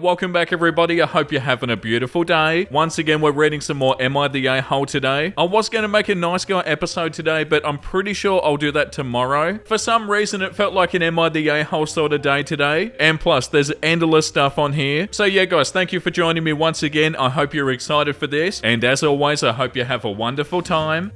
Welcome back everybody, I hope you're having a beautiful day. Once again, we're reading some more Am I the A-hole today. I was going to make a nice guy episode today, but I'm pretty sure I'll do that tomorrow. For some reason, it felt like an Am I the A-hole sort of day today. And plus, there's endless stuff on here. So yeah guys, thank you for joining me once again. I hope you're excited for this. And as always, I hope you have a wonderful time.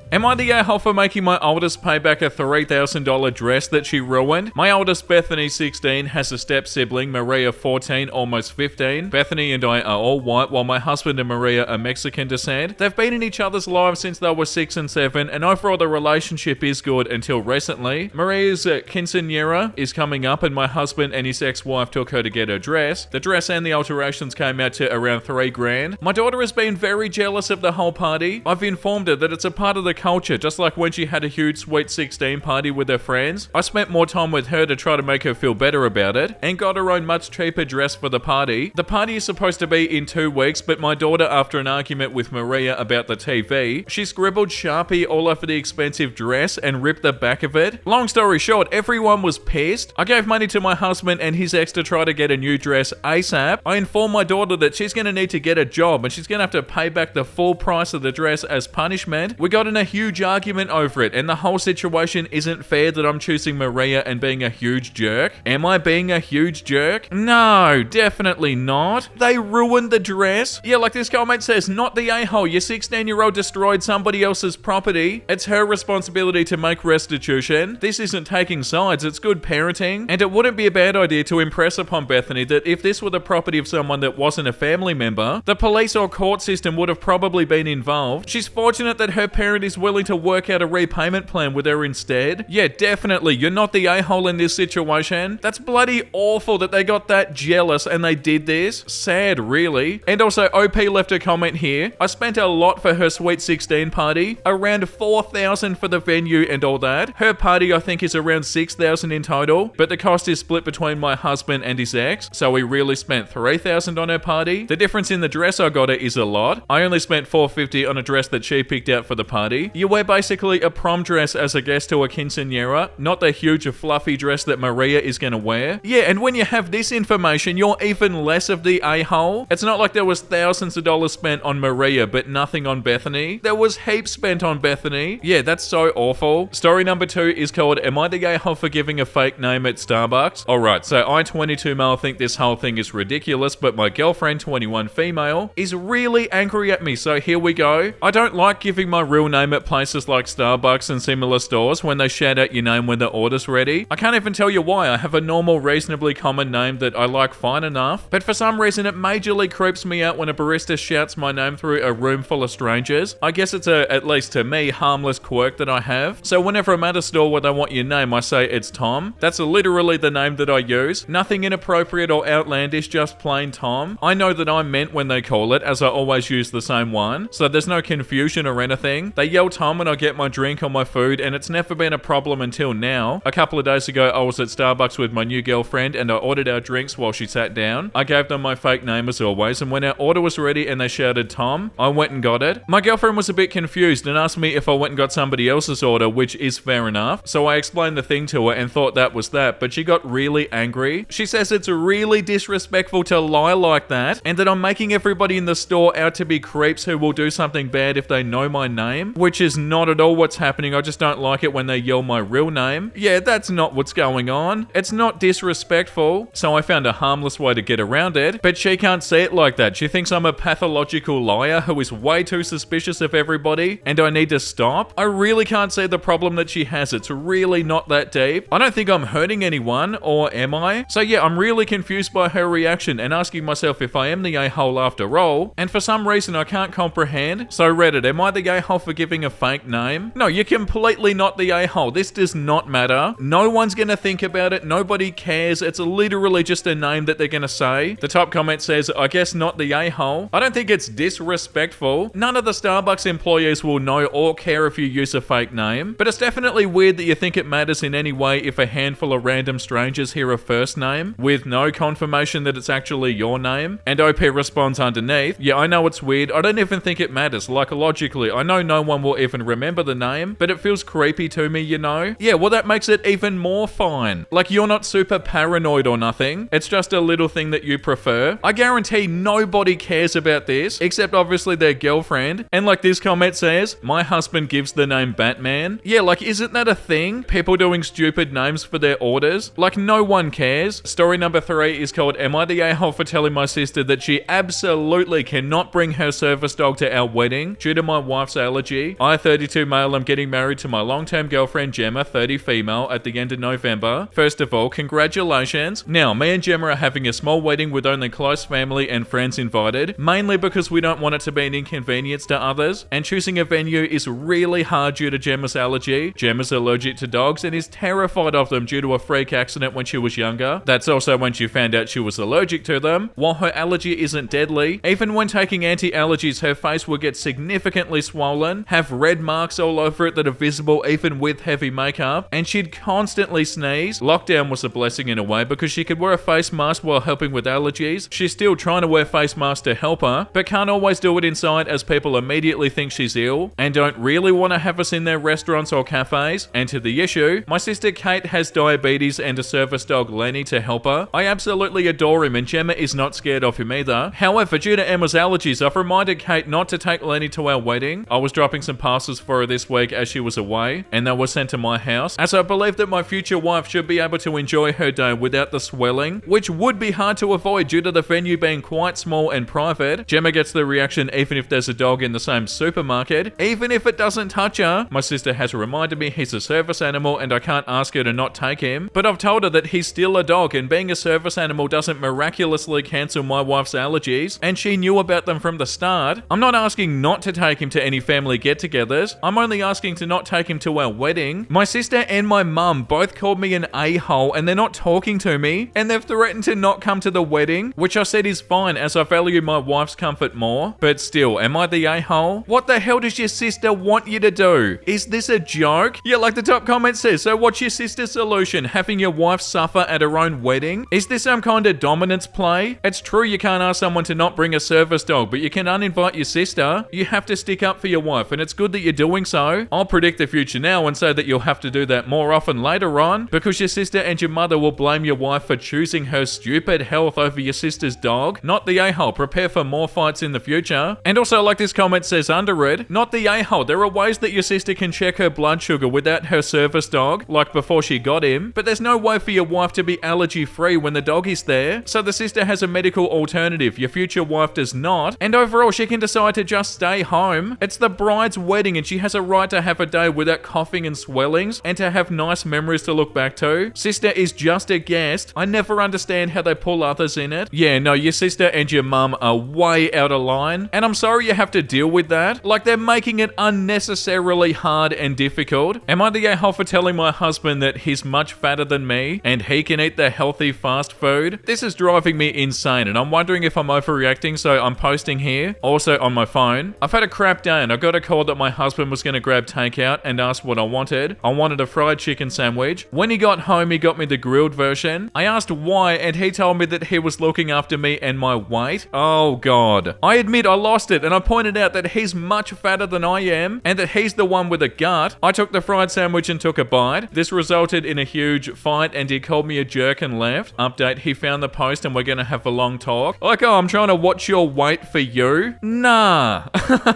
Am I the a-hole for making my oldest pay back a $3,000 dress that she ruined? My oldest, Bethany, 16, has a step-sibling, Maria, 14, almost 15. Bethany and I are all white, while my husband and Maria are Mexican descent. They've been in each other's lives since they were 6 and 7, and overall the relationship is good until recently. Maria's quinceañera is coming up, and my husband and his ex-wife took her to get her dress. The dress and the alterations came out to around $3,000. My daughter has been very jealous of the whole party. I've informed her that it's a part of the culture, just like when she had a huge Sweet 16 party with her friends. I spent more time with her to try to make her feel better about it, and got her own much cheaper dress for the party. The party is supposed to be in 2 weeks, but my daughter, after an argument with Maria about the TV, she scribbled Sharpie all over the expensive dress and ripped the back of it. Long story short, everyone was pissed. I gave money to my husband and his ex to try to get a new dress ASAP. I informed my daughter that she's going to need to get a job and she's going to have to pay back the full price of the dress as punishment. We got in a huge argument over it, and the whole situation isn't fair that I'm choosing Maria and being a huge jerk. Am I being a huge jerk? No, definitely not. They ruined the dress. Yeah, like this comment says, not the a-hole. Your 16-year-old destroyed somebody else's property. It's her responsibility to make restitution. This isn't taking sides, it's good parenting. And it wouldn't be a bad idea to impress upon Bethany that if this were the property of someone that wasn't a family member, the police or court system would have probably been involved. She's fortunate that her parent is willing to work out a repayment plan with her instead. Yeah, definitely, you're not the a-hole in this situation. That's bloody awful that they got that jealous and they did this. Sad, really. And also, OP left a comment here. I spent a lot for her Sweet 16 party. Around $4,000 for the venue and all that. Her party, I think, is around $6,000 in total, but the cost is split between my husband and his ex, so we really spent $3,000 on her party. The difference in the dress I got her is a lot. I only spent $450 on a dress that she picked out for the party. You wear basically a prom dress as a guest to a quinceañera, not the huge fluffy dress that Maria is going to wear. Yeah, and when you have this information, you're even less of the a-hole. It's not like there was thousands of dollars spent on Maria, but nothing on Bethany. There was heaps spent on Bethany. Yeah, that's so awful. Story number 2 is called Am I the a-hole for giving a fake name at Starbucks? Alright, so I, 22 male, think this whole thing is ridiculous, but my girlfriend, 21 female, is really angry at me, so here we go. I don't like giving my real name at places like Starbucks and similar stores when they shout out your name when the order's ready. I can't even tell you why. I have a normal, reasonably common name that I like fine enough, but for some reason it majorly creeps me out when a barista shouts my name through a room full of strangers. I guess it's a, at least to me, harmless quirk that I have. So whenever I'm at a store where they want your name, I say it's Tom. That's literally the name that I use. Nothing inappropriate or outlandish, just plain Tom. I know that I'm meant when they call it, as I always use the same one, so there's no confusion or anything. They yell Tom when I get my drink or my food, and it's never been a problem until now. A couple of days ago, I was at Starbucks with my new girlfriend, and I ordered our drinks while she sat down. I gave them my fake name as always, and when our order was ready and they shouted Tom, I went and got it. My girlfriend was a bit confused and asked me if I went and got somebody else's order, which is fair enough. So I explained the thing to her and thought that was that, but she got really angry. She says it's really disrespectful to lie like that, and that I'm making everybody in the store out to be creeps who will do something bad if they know my name, which is not at all what's happening. I just don't like it when they yell my real name. Yeah, that's not what's going on. It's not disrespectful, so I found a harmless way to get around it, but she can't see it like that. She thinks I'm a pathological liar who is way too suspicious of everybody, and I need to stop. I really can't see the problem that she has. It's really not that deep. I don't think I'm hurting anyone, or am I? So yeah, I'm really confused by her reaction and asking myself if I am the a-hole after all, and for some reason I can't comprehend. So Reddit, am I the a-hole for giving a fake name? No, you're completely not the a-hole. This does not matter. No one's gonna think about it. Nobody cares. It's literally just a name that they're gonna say. The top comment says, I guess not the a-hole. I don't think it's disrespectful. None of the Starbucks employees will know or care if you use a fake name, but it's definitely weird that you think it matters in any way if a handful of random strangers hear a first name with no confirmation that it's actually your name. And OP responds underneath, yeah, I know it's weird. I don't even think it matters. Like, logically, I know no one will will even remember the name, but it feels creepy to me, you know? Yeah, well that makes it even more fine. Like you're not super paranoid or nothing. It's just a little thing that you prefer. I guarantee nobody cares about this, except obviously their girlfriend. And like this comment says, my husband gives the name Batman. Yeah, like isn't that a thing? People doing stupid names for their orders? Like no one cares. Story number 3 is called, am I the a-hole for telling my sister that she absolutely cannot bring her service dog to our wedding due to my wife's allergy? I, 32 male, am getting married to my long-term girlfriend Gemma, 30 female, at the end of November. First of all, congratulations. Now, me and Gemma are having a small wedding with only close family and friends invited, mainly because we don't want it to be an inconvenience to others, and choosing a venue is really hard due to Gemma's allergy. Gemma's allergic to dogs and is terrified of them due to a freak accident when she was younger. That's also when she found out she was allergic to them. While her allergy isn't deadly, even when taking anti-allergies, her face will get significantly swollen, have red marks all over it that are visible even with heavy makeup, and she'd constantly sneeze. Lockdown was a blessing in a way because she could wear a face mask while helping with allergies. She's still trying to wear face masks to help her, but can't always do it inside as people immediately think she's ill and don't really want to have us in their restaurants or cafes. And to the issue, my sister Kate has diabetes and a service dog Lenny to help her. I absolutely adore him and Gemma is not scared of him either. However, due to Emma's allergies, I've reminded Kate not to take Lenny to our wedding. I was dropping some parcels for her this week as she was away, and they were sent to my house, as I believe that my future wife should be able to enjoy her day without the swelling, which would be hard to avoid due to the venue being quite small and private. Gemma gets the reaction even if there's a dog in the same supermarket, even if it doesn't touch her. My sister has reminded me he's a service animal and I can't ask her to not take him, but I've told her that he's still a dog and being a service animal doesn't miraculously cancel my wife's allergies, and she knew about them from the start. I'm not asking not to take him to any family get-togethers. I'm only asking to not take him to our wedding. My sister and my mum both called me an a-hole and they're not talking to me, and they've threatened to not come to the wedding, which I said is fine as I value my wife's comfort more. But still, am I the a-hole? What the hell does your sister want you to do? Is this a joke? Yeah, like the top comment says, so what's your sister's solution? Having your wife suffer at her own wedding? Is this some kind of dominance play? It's true you can't ask someone to not bring a service dog, but you can uninvite your sister. You have to stick up for your wife, and it's good that you're doing so. I'll predict the future now and say that you'll have to do that more often later on, because your sister and your mother will blame your wife for choosing her stupid health over your sister's dog. Not the a-hole. Prepare for more fights in the future. And also, like this comment says under it, not the a-hole. There are ways that your sister can check her blood sugar without her service dog, like before she got him, but there's no way for your wife to be allergy free when the dog is there. So the sister has a medical alternative. Your future wife does not, and overall she can decide to just stay home. It's the bride's wedding and she has a right to have a day without coughing and swellings and to have nice memories to look back to. Sister is just a guest. I never understand how they pull others in it. Yeah, no, your sister and your mum are way out of line, and I'm sorry you have to deal with that. Like, they're making it unnecessarily hard and difficult. Am I the a-hole for telling my husband that he's much fatter than me and he can eat the healthy fast food? This is driving me insane and I'm wondering if I'm overreacting, so I'm posting here. Also on my phone, I've had a crap day and I got a call that my husband was going to grab takeout and asked what I wanted. I wanted a fried chicken sandwich. When he got home, he got me the grilled version. I asked why and he told me that he was looking after me and my weight. Oh god. I admit I lost it and I pointed out that he's much fatter than I am and that he's the one with a gut. I took the fried sandwich and took a bite. This resulted in a huge fight and he called me a jerk and left. Update, he found the post and we're gonna have a long talk. Like, oh, I'm trying to watch your weight for you? Nah.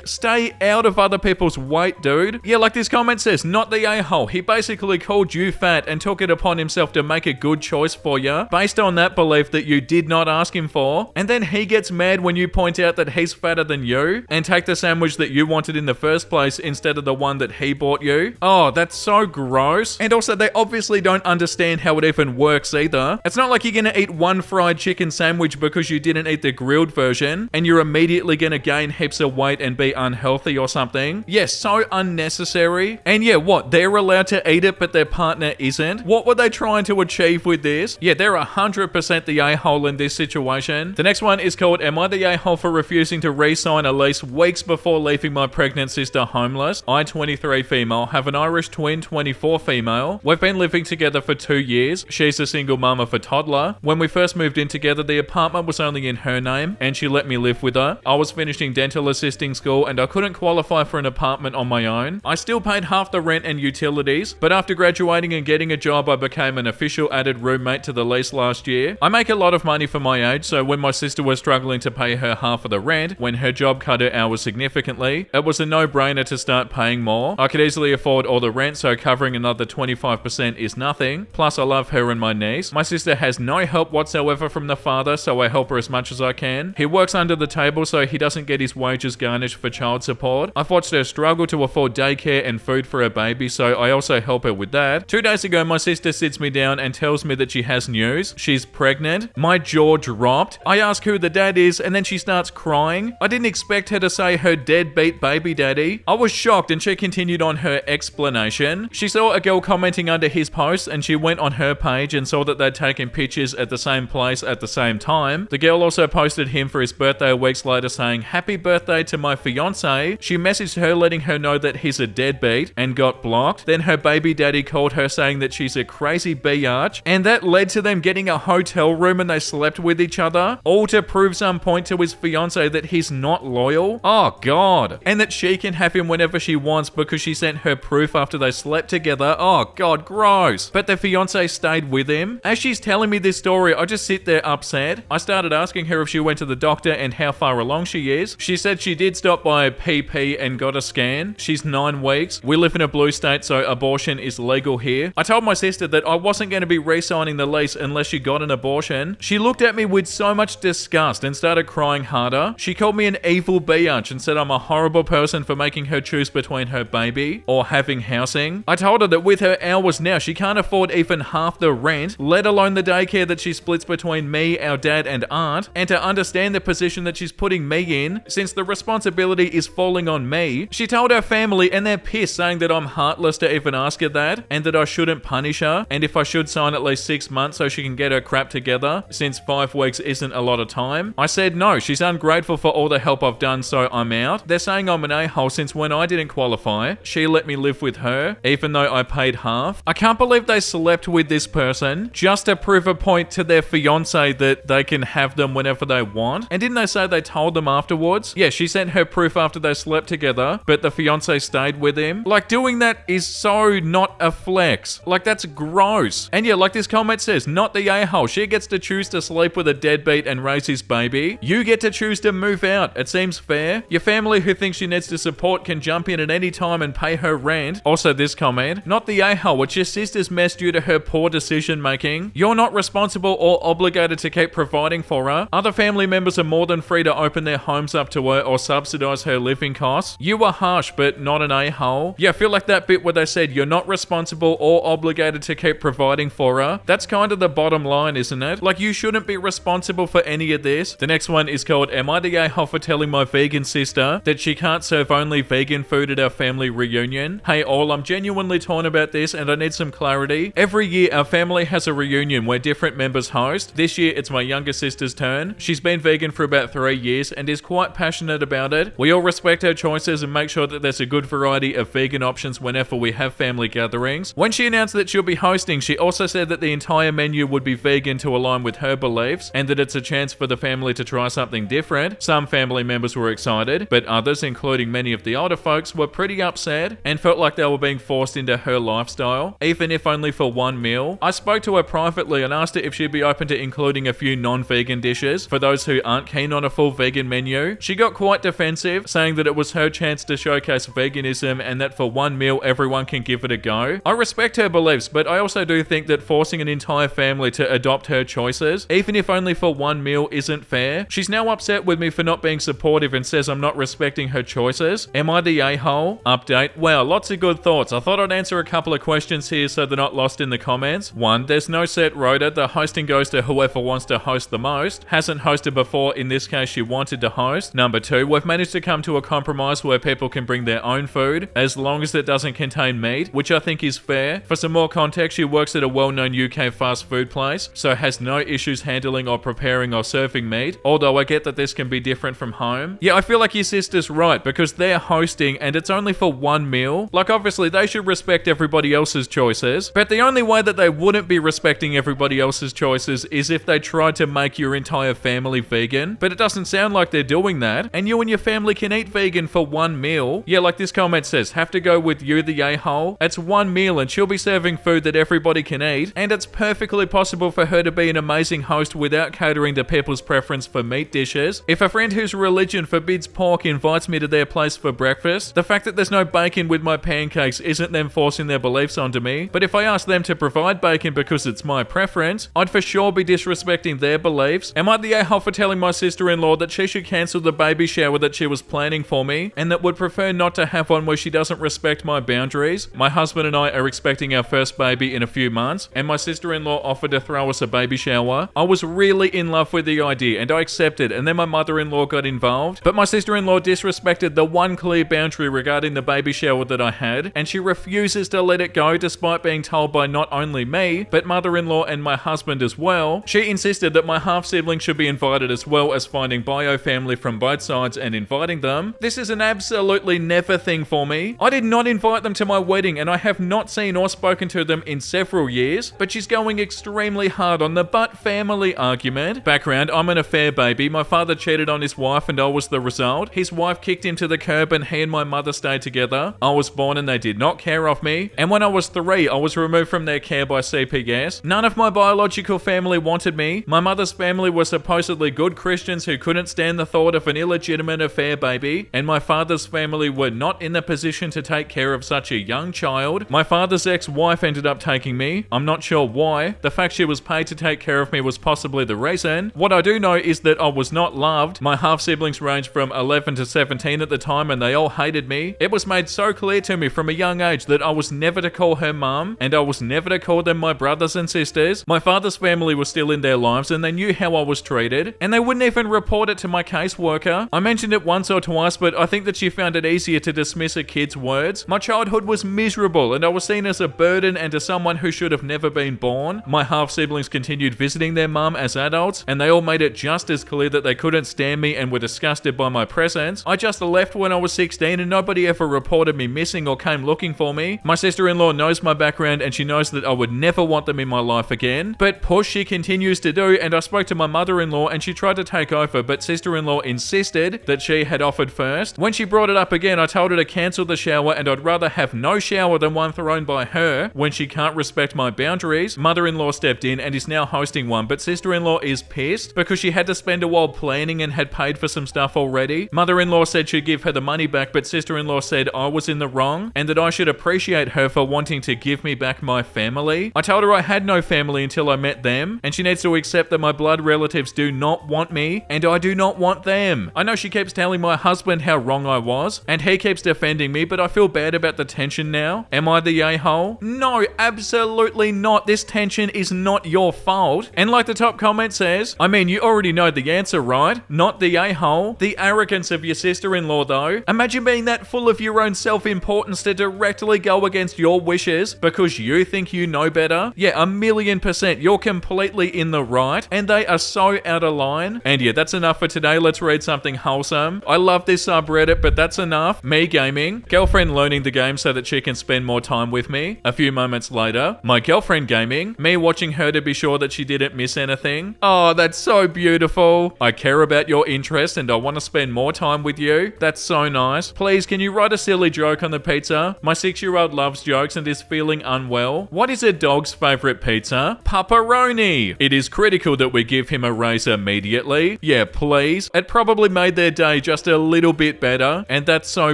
Stay out of other people's weight, dude. Yeah, like this comment says, not the a-hole. He basically called you fat and took it upon himself to make a good choice for you based on that belief that you did not ask him for, and then he gets mad when you point out that he's fatter than you and take the sandwich that you wanted in the first place instead of the one that he bought you. Oh, that's so gross. And also, they obviously don't understand how it even works either. It's not like you're gonna eat one fried chicken sandwich because you didn't eat the grilled version and you're immediately gonna gain heaps of weight and be unhealthy or something. Yes, so unnecessary. And yeah, what? They're allowed to eat it but their partner isn't? What were they trying to achieve with this? Yeah, they're 100% the a-hole in this situation. The next one is called, am I the a-hole for refusing to re-sign a lease weeks before leaving my pregnant sister homeless? I, 23 female, have an Irish twin, 24 female. We've been living together for 2 years. She's a single mum of a toddler. When we first moved in together, the apartment was only in her name and she let me live with her. I was finishing dental assisting school and I couldn't qualify for an apartment on my own. I still paid half the rent and utilities, but after graduating and getting a job, I became an official added roommate to the lease last year. I make a lot of money for my age, so when my sister was struggling to pay her half of the rent, when her job cut her hours significantly, it was a no-brainer to start paying more. I could easily afford all the rent, so covering another 25% is nothing. Plus, I love her and my niece. My sister has no help whatsoever from the father, so I help her as much as I can. He works under the table, so he doesn't get his wages garnished for child support. I've watched her struggle to afford daycare and food for her baby, so I also help her with that. 2 days ago, my sister sits me down and tells me that she has news. She's pregnant. My jaw dropped. I ask who the dad is, and then she starts crying. I didn't expect her to say her deadbeat baby daddy. I was shocked, and she continued on her explanation. She saw a girl commenting under his post, and she went on her page and saw that they'd taken pictures at the same place at the same time. The girl also posted him for his birthday weeks later saying, "Happy birthday to my fiance." She messaged her letting her know that he's a deadbeat and got blocked. Then her baby daddy called her saying that she's a crazy biatch, and that led to them getting a hotel room and they slept with each other, all to prove some point to his fiance that he's not loyal. Oh god. And that she can have him whenever she wants because she sent her proof after they slept together. Oh god, gross. But the fiance stayed with him. As she's telling me this story, I just sit there upset. I started asking her if she went to the doctor and how far along she is. She said she did stop by PP and got a scan. She's 9 weeks. We live in a blue state, so abortion is legal here. I told my sister that I wasn't going to be re-signing the lease unless she got an abortion. She looked at me with so much disgust and started crying harder. She called me an evil biatch and said I'm a horrible person for making her choose between her baby or having housing. I told her that with her hours now, she can't afford even half the rent, let alone the daycare that she splits between me, our dad and aunt, and to understand the position that she's putting me in, since the responsibility is falling on me. She told her family and they're pissed, saying that I'm heartless to even ask her that, and that I shouldn't punish her, and if I should sign at least 6 months so she can get her crap together, since 5 weeks isn't a lot of time. I said no, she's ungrateful for all the help I've done, so I'm out. They're saying I'm an a-hole since when I didn't qualify, she let me live with her, even though I paid half. I can't believe they slept with this person just to prove a point to their fiance that they can have them whenever they want. And didn't they say they told them afterwards? Yeah, she sent her proof after they slept together, but the fiance stayed with him. Like, doing that is so not a flex. Like, that's gross. And yeah, like this comment says, not the a-hole. She gets to choose to sleep with a deadbeat and raise his baby. You get to choose to move out. It seems fair. Your family who thinks she needs to support can jump in at any time and pay her rent. Also this comment, not the a-hole. It's your sister's mess due to her poor decision making. You're not responsible or obligated to keep providing for her. Other family members are more than free to open their homes up to her or subsidize her living costs. You were harsh, but not an a-hole. Yeah, I feel like that bit where they said you're not responsible or obligated to keep providing for her. That's kind of the bottom line, isn't it? Like, you shouldn't be responsible for any of this. The next one is called, am I the a-hole for telling my vegan sister that she can't serve only vegan food at our family reunion? Hey all, I'm genuinely torn about this and I need some clarity. Every year our family has a reunion where different members host. This year it's my younger sister's turn. She's been vegan for about 3 years and is quite passionate about it. We all respect her choices and make sure that there's a good variety of vegan options whenever we have family gatherings. When she announced that she'll be hosting, she also said that the entire menu would be vegan to align with her beliefs and that it's a chance for the family to try something different. Some family members were excited, but others, including many of the older folks, were pretty upset and felt like they were being forced into her lifestyle, even if only for one meal. I spoke to her privately and asked her if she'd be open to including a few non-vegan dishes for those who aren't keen on a full vegan menu. She got quite defensive, saying that it was her chance to showcase veganism and that for one meal everyone can give it a go. I respect her beliefs, but I also do think that forcing an entire family to adopt her choices, even if only for one meal, isn't fair. She's now upset with me for not being supportive and says I'm not respecting her choices. Am I the a-hole? Update. Wow, lots of good thoughts. I thought I'd answer a couple of questions here so they're not lost in the comments. 1, there's no set rota. The hosting goes to whoever wants to host the most. Hasn't hosted before, in this case she wanted to host. Number 2, we've managed to come to a compromise where people can bring their own food, as long as it doesn't contain meat, which I think is fair. For some more context, she works at a well-known UK fast food place, so has no issues handling or preparing or serving meat, although I get that this can be different from home. Yeah, I feel like your sister's right, because they're hosting and it's only for one meal. Like, obviously they should respect everybody else's choices, but the only way that they wouldn't be respecting everybody else's choices is if they tried to make your entire family vegan, but it doesn't sound like they're doing that, and you and your family can eat vegan for one one meal. Yeah, like this comment says, have to go with you, the a-hole. It's one meal and she'll be serving food that everybody can eat, and it's perfectly possible for her to be an amazing host without catering to people's preference for meat dishes. If a friend whose religion forbids pork invites me to their place for breakfast, the fact that there's no bacon with my pancakes isn't them forcing their beliefs onto me. But if I ask them to provide bacon because it's my preference, I'd for sure be disrespecting their beliefs. Am I the a-hole for telling my sister-in-law that she should cancel the baby shower that she was planning for me, and that would prefer not to have one where she doesn't respect my boundaries? My husband and I are expecting our first baby in a few months, and my sister-in-law offered to throw us a baby shower. I was really in love with the idea, and I accepted, and then my mother-in-law got involved. But my sister-in-law disrespected the one clear boundary regarding the baby shower that I had, and she refuses to let it go despite being told by not only me, but mother-in-law and my husband as well. She insisted that my half-sibling should be invited, as well as finding bio family from both sides and inviting them. This is an absolutely never thing for me. I did not invite them to my wedding, and I have not seen or spoken to them in several years, but she's going extremely hard on the but family argument. Background, I'm an affair baby. My father cheated on his wife and I was the result. His wife kicked him to the curb and he and my mother stayed together. I was born and they did not care of me. And when I was 3, I was removed from their care by CPS. None of my biological family wanted me. My mother's family were supposedly good Christians who couldn't stand the thought of an illegitimate affair baby. And my father's family were not in the position to take care of such a young child. My father's ex-wife ended up taking me. I'm not sure why. The fact she was paid to take care of me was possibly the reason. What I do know is that I was not loved. My half-siblings ranged from 11 to 17 at the time and they all hated me. It was made so clear to me from a young age that I was never to call her mum and I was never to call them my brothers and sisters. My father's family was still in their lives and they knew how I was treated, and they wouldn't even report it to my caseworker. I mentioned it once or twice, but I think that she found it easier to dismiss a kid's words. My childhood was miserable and I was seen as a burden and as someone who should have never been born. My half-siblings continued visiting their mum as adults, and they all made it just as clear that they couldn't stand me and were disgusted by my presence. I just left when I was 16 and nobody ever reported me missing or came looking for me. My sister-in-law knows my background and she knows that I would never want them in my life again. But push she continues to do, and I spoke to my mother-in-law and she tried to take over, but sister-in-law insisted that she had offered first. When she brought it up again, I told her to cancel the shower and I'd rather have no shower than one thrown by her when she can't respect my boundaries. Mother-in-law stepped in and is now hosting one, but sister-in-law is pissed because she had to spend a while planning and had paid for some stuff already. Mother-in-law said she'd give her the money back, but sister-in-law said I was in the wrong and that I should appreciate her for wanting to give me back my family. I told her I had no family until I met them, and she needs to accept that my blood relatives do not want me and I do not want them. I know she keeps telling my husband how wrong I was and he keeps defending me, but I feel bad about the tension now. Am I the a-hole? No, absolutely not. This tension is not your fault. And like the top comment says, I mean, you already know the answer, right? Not the a-hole. The arrogance of your sister-in-law though. Imagine being that full of your own self-importance to directly go against your wishes because you think you know better. Yeah, 1,000,000%. You're completely in the right and they are so out of line. And yeah, that's enough for today. Let's read something wholesome. I love this subreddit, but that's enough. Me gaming. Girlfriend learning the game so that she can spend more time with me. A few moments later, my girlfriend gaming. Me watching her to be sure that she didn't miss anything. Oh, that's so beautiful. I care about your interests and I want to spend more time with you. That's so nice. Please, can you write a silly joke on the pizza? My 6-year-old loves jokes and is feeling unwell. What is a dog's favorite pizza? Pepperoni. It is critical that we give him a raise immediately. Yeah, please. It probably made their day just a little bit better, and that's so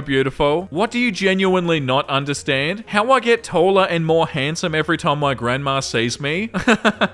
beautiful. What do you genuinely not understand? How I get taller and more handsome every time my grandma sees me?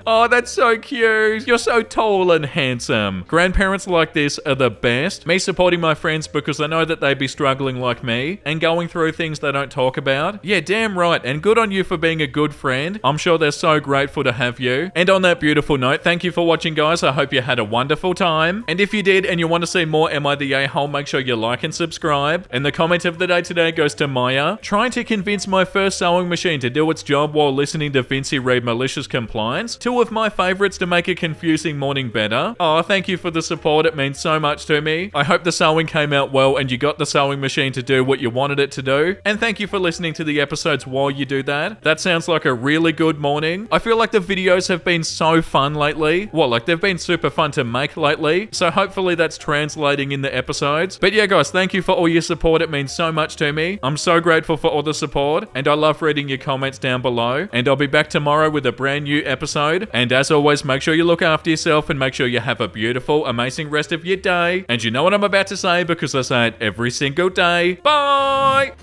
Oh, that's so cute. You're so tall and handsome. Grandparents like this are the best. Me supporting my friends because I know that they'd be struggling like me and going through things they don't talk about. Yeah, damn right. And good on you for being a good friend. I'm sure they're so grateful to have you. And on that beautiful note, thank you for watching, guys. I hope you had a wonderful time. And if you did and you want to see more Am I the A-hole, make sure you like and subscribe. And the comment of the day today goes to Maya. Trying to convince my first sewing machine to do its job while listening to Vincey read malicious compliance. 2 of my favorites to make a confusing morning better. Oh, thank you for the support. It means so much to me. I hope the sewing came out well and you got the sewing machine to do what you wanted it to do. And thank you for listening to the episodes while you do that. That sounds like a really good morning. I feel like the videos have been so fun lately. Well, like they've been super fun to make lately. So hopefully that's translating in the episodes. But yeah, guys, thank you for all your support. It means so much to me. I'm so grateful for all the support, and I love reading your comments down below. And I'll be back tomorrow with a brand new episode. And as always, make sure you look after yourself and make sure you have a beautiful, amazing rest of your day. And you know what I'm about to say because I say it every single day. Bye!